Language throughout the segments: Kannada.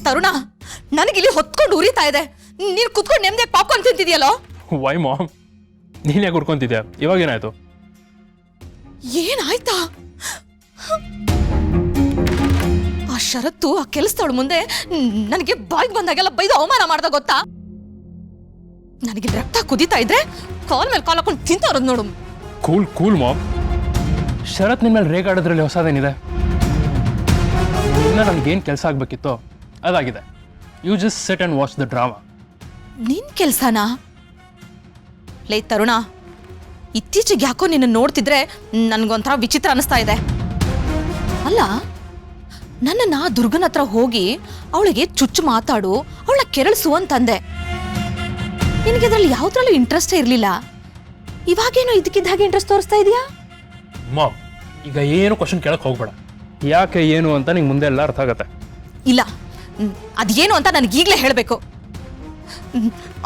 ತರುಣ, ನನಗಿಲ್ಲಿ ಹೊತ್ಕೊಂಡು ಉರಿತಾ ಇದೆ. ನೀನು ಕುತ್ಕೊಂಡು ನೆಮ್ಮದಿಯಾಗಿ ಪಾಪ್ಕಾರ್ನ್ ತಿಂತಿದ್ಯಲ್ಲೋ. ವೈ ಮಾಮ್, ನೀನ್ ಯಾಕೆ ಹುಡ್ಕೊಂತಿದ್ಯಾ? ಇವಾಗ ಏನಾಯ್ತು? ಏನಾಯ್ತಾ? ಆ ಶರತ್ತು ಆ ಕೆಲಸದವಳ ಮುಂದೆ ನನಗೆ ಬಾಯಿಗೆ ಬಂದಾಗೆಲ್ಲ ಬೈದು ಅವಮಾನ ಮಾಡ್ದ ಗೊತ್ತಾ? ನನಗೆ ರಕ್ತ ಕುದೀತಾ ಇದ್ರೆ ಕಾಲ್ ಮೇಲೆ ಕಾಲ್ ಹಾಕೊಂಡು ತಿಂತವ್ರದ್ ನೋಡು. Cool cool ma'am. ಶರತ್ ನಿನ್ ಮೇಲೆ ರೇಗಾಡೋದ್ರಲ್ಲಿ ಹೊಸದೇನಿದೆ? ಇನ್ನ ನನ್ಗೇನು ಕೆಲಸ ಆಗ್ಬೇಕಿತ್ತು ಅದಾಗಿದೆ. You just sit and watch the drama. ನಿನ್ ಕೆಲ್ಸನಾ? ಲೇ ತರುಣ, ಇತ್ತೀಚೆಗೆ ಯಾಕೋ ನಿನ್ನ ನೋಡ್ತಿದ್ರೆ ನನ್ಗೊಂಥರ ವಿಚಿತ್ರ ಅನಿಸ್ತಾ ಇದೆ. ಅಲ್ಲ, ನನ್ನನ್ನ ದುರ್ಗನ ಹತ್ರ ಹೋಗಿ ಅವಳಿಗೆ ಚುಚ್ಚು ಮಾತಾಡು, ಅವಳ ಕೆರಳಿಸು ಅಂತಂದೆ. ನಿನಗೆ ಅದ್ರಲ್ಲಿ ಯಾವ್ದ್ರಲ್ಲೂ ಇಂಟ್ರೆಸ್ಟೇ ಇರ್ಲಿಲ್ಲ. ಇವಾಗೇನೋ ಇದಕ್ಕಿದ್ದ ಹಾಗೆ ಇಂಟ್ರೆಸ್ಟ್ ತೋರಿಸ್ತಾ ಇದೆಯಾ? ಮಾಮ್, ಈಗ ಏನು ಕ್ವಶನ್ ಕೇಳಕ್ ಹೋಗ್ಬೇಡ. ಯಾಕೆ ಏನು ಅಂತ ನಿಂಗೆ ಮುಂದೆ ಎಲ್ಲ ಅರ್ಥ ಆಗತ್ತೆ. ಇಲ್ಲ, ಅದೇನು ಅಂತ ನನಗೀಗಲೇ ಹೇಳಬೇಕು.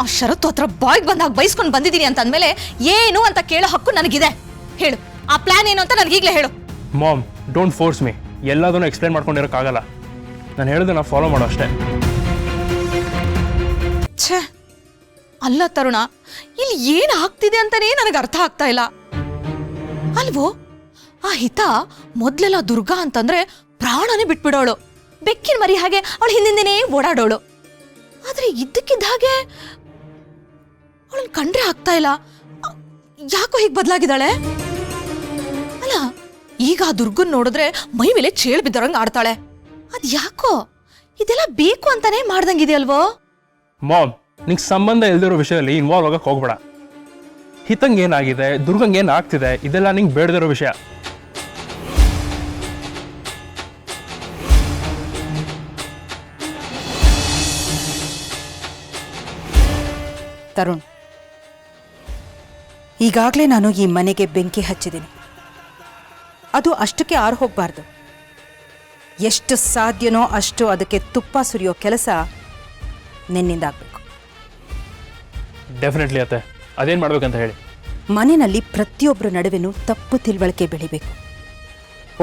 ಆ ಶರತ್ತು ಹತ್ರ ಬಾಯ್ಗೆ ಬಂದಾಗ ಬೈಸ್ಕೊಂಡು ಬಂದಿದ್ದೀನಿ ಅಂತ ಅಂದಮೇಲೆ ಏನು ಅಂತ ಕೇಳೋ ಹಕ್ಕು ನನಗಿದೆ. ಹೇಳು, ಆ ಪ್ಲಾನ್ ಏನು ಅಂತ ನನಗೀಗಲೇ ಹೇಳು. Mom, don't force me. ಎಲ್ಲದನ್ನು ಎಕ್ಸ್ಪ್ಲೇನ್ ಮಾಡ್ಕೊಂಡಿರೋಕ್ಕಾಗಲ್ಲ. ನಾನು ಹೇಳೋದನ್ನ ಫಾಲೋ ಮಾಡೋ ಅಷ್ಟೇ. ಛೇ, ಅಲ್ಲ ತರುಣ, ಇಲ್ಲಿ ಏನು ಆಗ್ತಿದೆ ಅಂತಾನೇ ನನಗೆ ಅರ್ಥ ಆಗ್ತಾ ಇಲ್ಲ. ಅಲ್ವೋ, ಆ ಹಿತ ಮೊದ್ಲೆಲ್ಲ ದುರ್ಗಾ ಅಂತಂದ್ರೆ ಪ್ರಾಣನೇ ಬಿಟ್ಬಿಡೋಳು. ಬೆಕ್ಕಿನ ಮರಿ ಹಾಗೆ ಅವಳು ಹಿಂದಿಂದೇನೇ ಓಡಾಡೋಳು. ಆದ್ರೆ ಇದ್ದಕ್ಕಿದ್ದ ಹಾಗೆ ಅವಳನ್ನ ಕಂಡ್ರೆ ಆಗ್ತಾ ಇಲ್ಲ. ಯಾಕೋ ಹೀಗೆ ಬದಲಾಗಿದ್ದಾಳೆ? ಅಲ್ಲ, ಈಗ ಆ ದುರ್ಗನ್ ನೋಡಿದ್ರೆ ಮೈ ಮೇಲೆ ಚೇಳು ಬಿದ್ದರಂಗ್ ಆಡ್ತಾಳೆ. ಅದ್ ಯಾಕೋ ಇದೆಲ್ಲ ಬೇಕು ಅಂತಾನೆ ಮಾಡ್ದಂಗಿದೆಯಲ್ವೋ? ಮಾಮ್, ನಿಂಗೆ ಸಂಬಂಧ ಇಲ್ದಿರೋ ವಿಷಯದಲ್ಲಿ ಇನ್ವಾಲ್ವ್ ಆಗಕ್ಕೆ ಹೋಗ್ಬೇಡ. ಹಿತಂಗೆ ಏನಾಗಿದೆ, ದುರ್ಗಂಗೆ ಏನಾಗ್ತಿದೆ, ಇದೆಲ್ಲ ನಿಂಗೆ ಬೇಡದಿರೋ ವಿಷಯ. ತರುಣ್, ಈಗಾಗಲೇ ನಾನು ಈ ಮನೆಗೆ ಬೆಂಕಿ ಹಚ್ಚಿದ್ದೀನಿ. ಅದು ಅಷ್ಟಕ್ಕೆ ಆರು ಹೋಗಬಾರ್ದು. ಎಷ್ಟು ಸಾಧ್ಯನೋ ಅಷ್ಟು ಅದಕ್ಕೆ ತುಪ್ಪ ಸುರಿಯೋ ಕೆಲಸ ನಿನ್ನಿಂದ ಆಗಬೇಕು. ಡೆಫಿನೆಟ್ಲಿ ಅತ್ತೆ, ಅದೇನು ಮಾಡ್ಬೇಕಂತ ಹೇಳಿ. ಮನೆಯಲ್ಲಿ ಪ್ರತಿಯೊಬ್ಬರ ನಡುವೆನೂ ತಪ್ಪು ತಿಳುವಳಿಕೆ ಬೆಳಿಬೇಕು.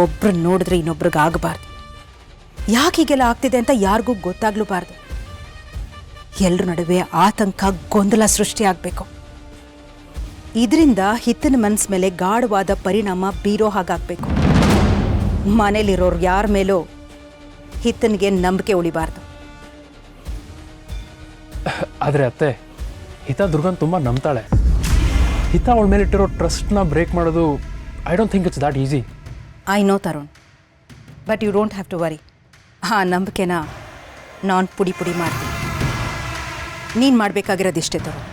ಒಬ್ರು ನೋಡಿದ್ರೆ ಇನ್ನೊಬ್ರಿಗೆ ಆಗಬಾರ್ದು. ಯಾಕೆ ಹೀಗೆಲ್ಲ ಆಗ್ತಿದೆ ಅಂತ ಯಾರಿಗೂ ಗೊತ್ತಾಗ್ಲೂಬಾರ್ದು. ಎಲ್ಲರ ನಡುವೆ ಆತಂಕ, ಗೊಂದಲ ಸೃಷ್ಟಿ ಆಗಬೇಕು. ಇದರಿಂದ ಹಿತನ ಮನಸ್ಸು ಮೇಲೆ ಗಾಢವಾದ ಪರಿಣಾಮ ಬೀರೋ ಹಾಗಾಗಬೇಕು. ಮನೇಲಿರೋರು ಯಾರ ಮೇಲೂ ಹಿತನಿಗೆ ನಂಬಿಕೆ ಉಳಿಬಾರ್ದು. ಆದರೆ ಅತ್ತೆ, ಹಿತ ದುರ್ಗನ್ ತುಂಬ ನಂಬ್ತಾಳೆ. ಹಿತ ಅವಳ ಮೇಲೆ ಇಟ್ಟಿರೋ ಟ್ರಸ್ಟ್ನ ಬ್ರೇಕ್ ಮಾಡೋದು I don't think it's that easy. I know Tarun, but you don't have to worry. ಆ ನಂಬಿಕೆನ ನಾನು ಪುಡಿ ಪುಡಿ ಮಾಡ್ತೀನಿ. ನೀನು ಮಾಡಬೇಕಾಗಿರೋದಿಷ್ಟೇ ತರುಣ್.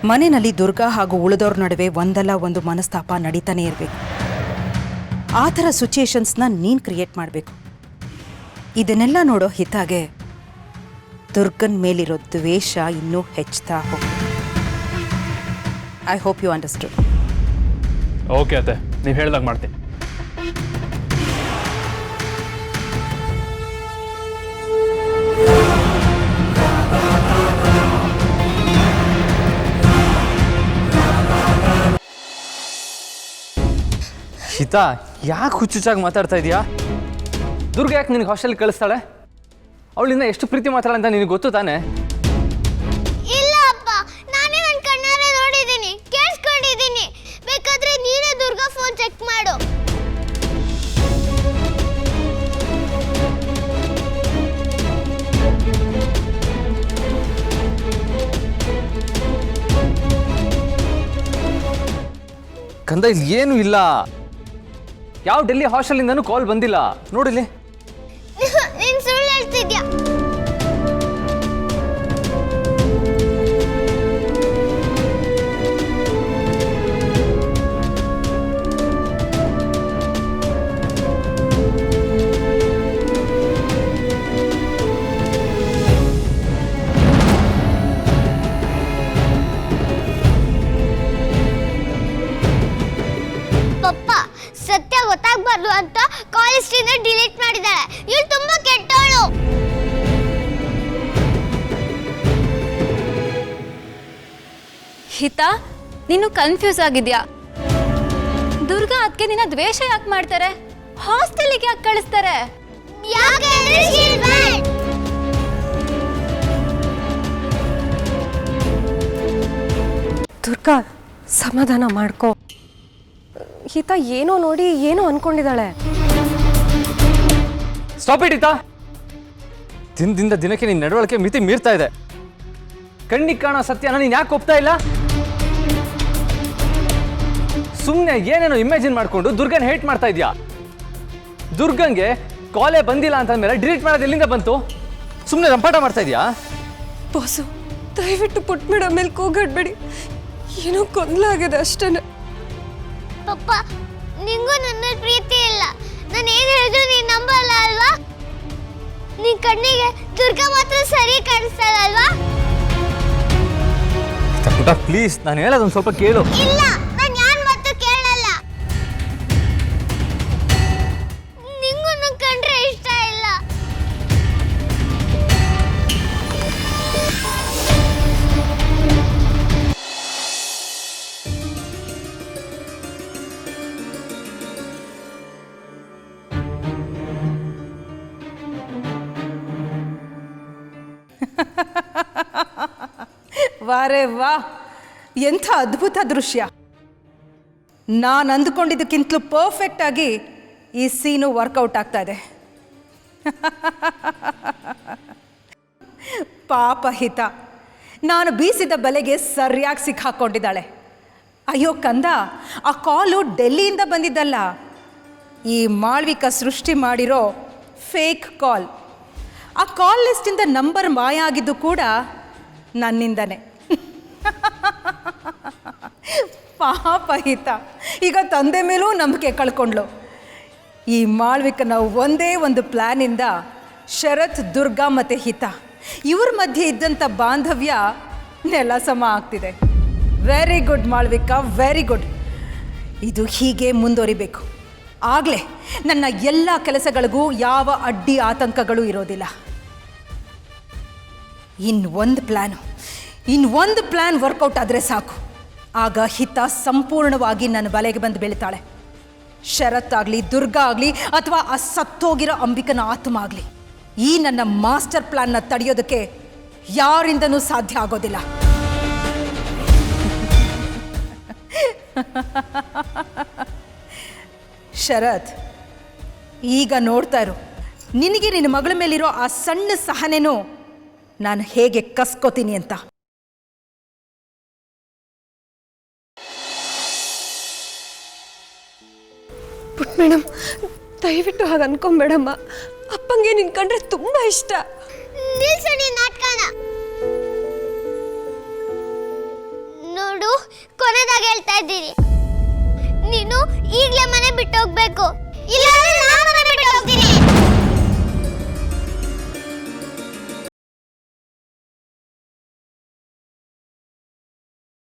ಮನೆಯಲ್ಲಿ ದುರ್ಗಾ ಹಾಗೂ ಉಳಿದವ್ರ ನಡುವೆ ಒಂದಲ್ಲ ಒಂದು ಮನಸ್ತಾಪ ನಡೀತಾನೆ ಇರಬೇಕು. ಆ ಥರ ಸಿಚುಯೇಷನ್ಸ್ನ ನೀನು ಕ್ರಿಯೇಟ್ ಮಾಡಬೇಕು. ಇದನ್ನೆಲ್ಲ ನೋಡೋ ಹಿತಾಗೆ ದುರ್ಗನ್ ಮೇಲಿರೋ ದ್ವೇಷ ಇನ್ನೂ ಹೆಚ್ಚುತ್ತಾ ಹೋಗುತ್ತೆ. I hope you understood. Okay ಅತ್ತೆ, ನೀವು ಹೇಳ್ದಾಗ ಮಾಡ್ತೀನಿ. ಹಿತಾ, ಯಾಕೆ ಹುಚ್ಚುಚ್ಚಾಗಿ ಮಾತಾಡ್ತಾ ಇದೀಯಾ? ದುರ್ಗ ಯಾಕೆ ನಿನಗೆ ಹಾಸ್ಟೆಲ್ ಕಳಿಸ್ತಾಳೆ? ಅವಳಿಂದ ಎಷ್ಟು ಪ್ರೀತಿ ಮಾತಾಡ ಅಂತ ನಿನಗೆ ಗೊತ್ತು ತಾನೆ? ಇಲ್ಲ ಅಪ್ಪ, ನಾನೇ ನನ್ನ ಕಣ್ಣಾರೆ ನೋಡಿದ್ದೀನಿ, ಕೇಳಿಸ್ಕೊಂಡಿದ್ದೀನಿ. ಬೇಕಾದ್ರೆ ನೀನೇ ದುರ್ಗಾ ಫೋನ್ ಚೆಕ್ ಮಾಡು. ಕಂದ, ಇಲ್ಲಿ ಏನೂ ಇಲ್ಲ. ಯಾವ ಡೆಲ್ಲಿ ಹಾಸ್ಟೆಲಿಂದನೂ ಕಾಲ್ ಬಂದಿಲ್ಲ. ನೋಡಿಲ್ಲಿ. ನೀನು ಸುಳ್ಳು ಹೇಳ್ತಿದ್ಯಾ? ಪಪ್ಪ, ಸತ್ಯ ಗೊತ್ತಾಗಬಾರ್ದು ಅಂತ ಕಾಲ್ ಹಿಸ್ಟ್ರಿನ ಡಿಲೀಟ್ ಮಾಡಿದಾಳೆ. ಇವಳು ತುಂಬಾ ಕೆಟ್ಟವಳು. ಹಿತಾ, ನೀನು ಕನ್ಫ್ಯೂಸ್ ಆಗಿದ್ಯಾ? ದುರ್ಗಾ ಅದಕ್ಕೆ ನಿನ್ನ ದ್ವೇಷ ಯಾಕೆ ಮಾಡ್ತಾರೆ? ಹಾಸ್ಟೆಲಿಗೆ ಯಾಕೆ ಕಳಿಸ್ತಾರೆ? ಯಾಕೆ ಅಂದ್ರೆ she is bad. ದುರ್ಗಾ ಸಮಾಧಾನ ಮಾಡ್ಕೋ. ಹಿತ ಏನೋ ನೋಡಿ ಏನೋ ಅನ್ಕೊಂಡಿದ್ದಾಳೆ. Stop it ಹಿತಾ. ದಿನದಿಂದ ದಿನಕ್ಕೆ ನಿನ್ನ ನಡವಳಿಕೆ ಮಿತಿ ಮೀರ್ತಾ ಇದೆ. ಕಣ್ಣಿಗೆ ಕಾಣೋ ಸತ್ಯನ ನೀನು ಯಾಕೆ ಒಪ್ತಾ ಇಲ್ಲ? ಸುಮ್ಮನೆ ಏನೇನೋ ಇಮ್ಯಾಜಿನ್ ಮಾಡಿಕೊಂಡು ದುರ್ಗನ್ ಹೇಟ್ ಮಾಡ್ತಾ ಇದೆಯಾ? ದುರ್ಗಂಗೆ ಕಾಲೇ ಬಂದಿಲ್ಲ ಅಂತಂದ್ಮೇಲೆ ಡಿಲೀಟ್ ಮಾಡೋದು ಎಲ್ಲಿಂದ ಬಂತು? ಸುಮ್ಮನೆ ರಂಪಾಟ ಮಾಡ್ತಾ ಇದೆಯಾ? ಬಾಸು ದಯವಿಟ್ಟು ಪುಟ್ ಮೇಡಮ್ ಮೇಲೆ ಕೂಗಾಡ್ಬೇಡಿ. ಏನೋ ಗೊಂದಲ ಆಗಿದೆ ಅಷ್ಟೇ. ಪಪ್ಪ ನಿಂಗೂ ನನ್ನ ಪ್ರೀತಿ ಇಲ್ಲ. ನಾನು ಏನು ಹೇಳಿದ್ರು ನೀನು ನಂಬಲ್ಲ ಅಲ್ವಾ? ನಿನ್ ಕಣ್ಣಿಗೆ ದುರ್ಗಾ ಮಾತ್ರ ಸರಿ ಕಾಣಿಸ್ತಲ್ಲ ಅಲ್ವಾ? ಪುಟ ಪ್ಲೀಸ್, ನಾನು ಹೇಳೋದೊಂದು ಸ್ವಲ್ಪ ಕೇಳು. ಇಲ್ಲ, ನಾನು ಯಾರ ಮಾತು ಕೇಳಲ್ಲ. ನಿಂಗೂ ನನ್ನ ಕಂಡ್ರೆ ಇಷ್ಟ ಇಲ್ಲ. ವಾರೇ ವಾ, ಎಂಥ ಅದ್ಭುತ ದೃಶ್ಯ. ನಾನು ಅಂದುಕೊಂಡಿದ್ದಕ್ಕಿಂತಲೂ ಪರ್ಫೆಕ್ಟಾಗಿ ಈ ಸೀನು ವರ್ಕೌಟ್ ಆಗ್ತಾ ಇದೆ. ಪಾಪ ಹಿತ ನಾನು ಬೀಸಿದ ಬಲೆಗೆ ಸರಿಯಾಗಿ ಸಿಕ್ಕಾಕೊಂಡಿದ್ದಾಳೆ. ಅಯ್ಯೋ ಕಂದ, ಆ ಕಾಲು ಡೆಲ್ಲಿಯಿಂದ ಬಂದಿದ್ದಲ್ಲ, ಈ ಮಾಳ್ವಿಕ ಸೃಷ್ಟಿ ಮಾಡಿರೋ ಫೇಕ್ ಕಾಲ್. ಆ ಕಾಲ್ ಲಿಸ್ಟಿಂದ ನಂಬರ್ ಮಾಯ ಆಗಿದ್ದು ಕೂಡ ನನ್ನಿಂದನೇ. ಪಾಪ ಹಿತ ಈಗ ತಂದೆ ಮೇಲೂ ನಂಬಿಕೆ ಕಳ್ಕೊಂಡ್ಳು. ಈ ಮಾಳ್ವಿಕನ ಒಂದೇ ಒಂದು ಪ್ಲ್ಯಾನಿಂದ ಶರತ್, ದುರ್ಗಾ ಮತ್ತು ಹಿತ ಇವ್ರ ಮಧ್ಯೆ ಇದ್ದಂಥ ಬಾಂಧವ್ಯ ನೆಲಸಮ ಆಗ್ತಿದೆ. Very good Malvika, very good. ಇದು ಹೀಗೆ ಮುಂದುವರಿಬೇಕು. ಆಗಲೇ ನನ್ನ ಎಲ್ಲ ಕೆಲಸಗಳಿಗೂ ಯಾವ ಅಡ್ಡಿ ಆತಂಕಗಳು ಇರೋದಿಲ್ಲ. ಇನ್ನೊಂದು ಪ್ಲ್ಯಾನ್ ವರ್ಕೌಟ್ ಆದರೆ ಸಾಕು. ಆಗ ಹಿತ ಸಂಪೂರ್ಣವಾಗಿ ನನ್ನ ಬಲೆಗೆ ಬಂದು ಬೀಳ್ತಾಳೆ. ಶರತ್ ಆಗಲಿ, ದುರ್ಗಾ ಆಗಲಿ, ಅಥವಾ ಆ ಸತ್ತೋಗಿರೋ ಅಂಬಿಕನ ಆತ್ಮ ಆಗಲಿ, ಈ ನನ್ನ ಮಾಸ್ಟರ್ ಪ್ಲ್ಯಾನ್ನ ತಡೆಯೋದಕ್ಕೆ ಯಾರಿಂದನೂ ಸಾಧ್ಯ ಆಗೋದಿಲ್ಲ. ಶರತ್, ಈಗ ನೋಡ್ತಾ ಇರು, ನಿನಗೆ ನಿನ್ನ ಮಗಳ ಮೇಲಿರೋ ಆ ಸಣ್ಣ ಸಹನೆನೂ ನಾನು ಹೇಗೆ ಕಸ್ಕೋತೀನಿ ಅಂತ. ಪುಟ್ ಮೇಡಮ್ ದಯವಿಟ್ಟು ಹಾಗೆ ಅನ್ಕೊಂಬೇಡಮ್ಮ. ಅಪ್ಪಂಗೆ ನಿನ್ ಕಂಡ್ರೆ ತುಂಬಾ ಇಷ್ಟ. ನಿಲ್ಸು ನೀನ್ ನಾಟಕನ. ನೋಡು, ಕೊನೆದಾಗ ಹೇಳ್ತಾ ಇದ್ದೀನಿ, ನೀನು ಈಗಲೇ ಮನೆ ಬಿಟ್ಟು ಹೋಗ್ಬೇಕು. ಇಲ್ಲ